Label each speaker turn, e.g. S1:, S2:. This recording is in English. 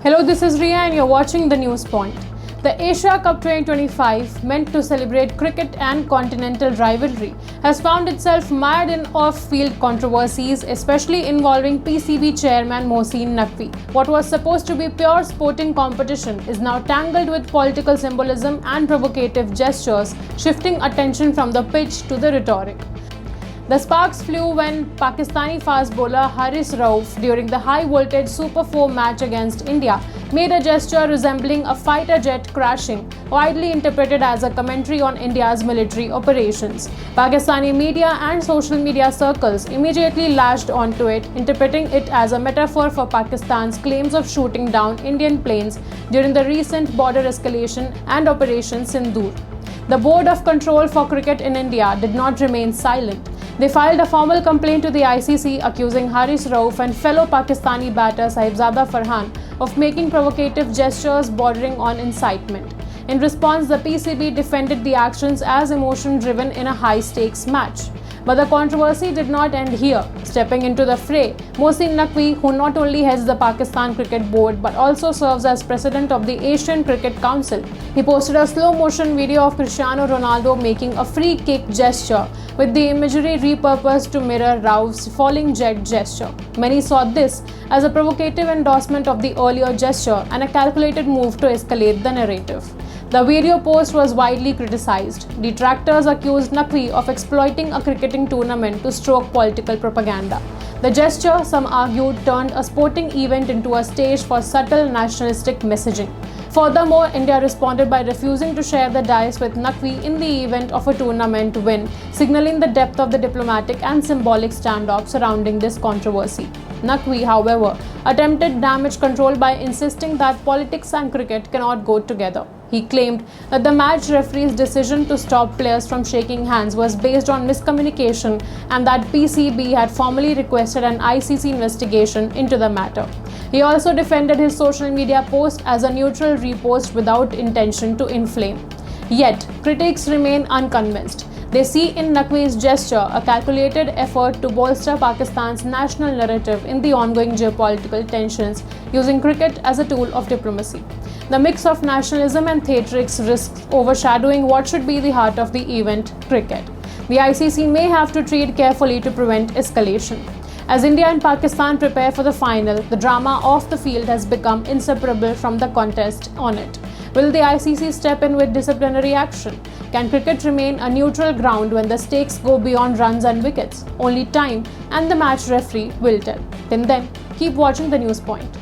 S1: Hello, this is Ria and you're watching the News Point. The Asia Cup 2025, meant to celebrate cricket and continental rivalry, has found itself mired in off-field controversies, especially involving PCB chairman Mohsin Naqvi. What was supposed to be pure sporting competition is now tangled with political symbolism and provocative gestures, shifting attention from the pitch to the rhetoric. The sparks flew when Pakistani fast bowler Haris Rauf, during the high-voltage Super 4 match against India, made a gesture resembling a fighter jet crashing, widely interpreted as a commentary on India's military operations. Pakistani media and social media circles immediately latched onto it, interpreting it as a metaphor for Pakistan's claims of shooting down Indian planes during the recent border escalation and Operation Sindoor. The Board of Control for Cricket in India did not remain silent. They filed a formal complaint to the ICC accusing Haris Rauf and fellow Pakistani batter Sahibzada Farhan of making provocative gestures bordering on incitement. In response, the PCB defended the actions as emotion-driven in a high-stakes match. But the controversy did not end here. Stepping into the fray, Mohsin Naqvi, who not only heads the Pakistan Cricket Board but also serves as president of the Asian Cricket Council, he posted a slow-motion video of Cristiano Ronaldo making a free kick gesture, with the imagery repurposed to mirror Rauf's falling jet gesture. Many saw this as a provocative endorsement of the earlier gesture and a calculated move to escalate the narrative. The video post was widely criticized. Detractors accused Naqvi of exploiting a cricketing tournament to stoke political propaganda. The gesture, some argued, turned a sporting event into a stage for subtle nationalistic messaging. Furthermore, India responded by refusing to share the dice with Naqvi in the event of a tournament win, signaling the depth of the diplomatic and symbolic standoff surrounding this controversy. Naqvi, however, attempted damage control by insisting that politics and cricket cannot go together. He claimed that the match referee's decision to stop players from shaking hands was based on miscommunication and that PCB had formally requested an ICC investigation into the matter. He also defended his social media post as a neutral repost without intention to inflame. Yet, critics remain unconvinced. They see in Naqvi's gesture a calculated effort to bolster Pakistan's national narrative in the ongoing geopolitical tensions, using cricket as a tool of diplomacy. The mix of nationalism and theatrics risks overshadowing what should be the heart of the event, cricket. The ICC may have to tread carefully to prevent escalation. As India and Pakistan prepare for the final, the drama off the field has become inseparable from the contest on it. Will the ICC step in with disciplinary action? Can cricket remain a neutral ground when the stakes go beyond runs and wickets? Only time and the match referee will tell. Till then, keep watching the News Point.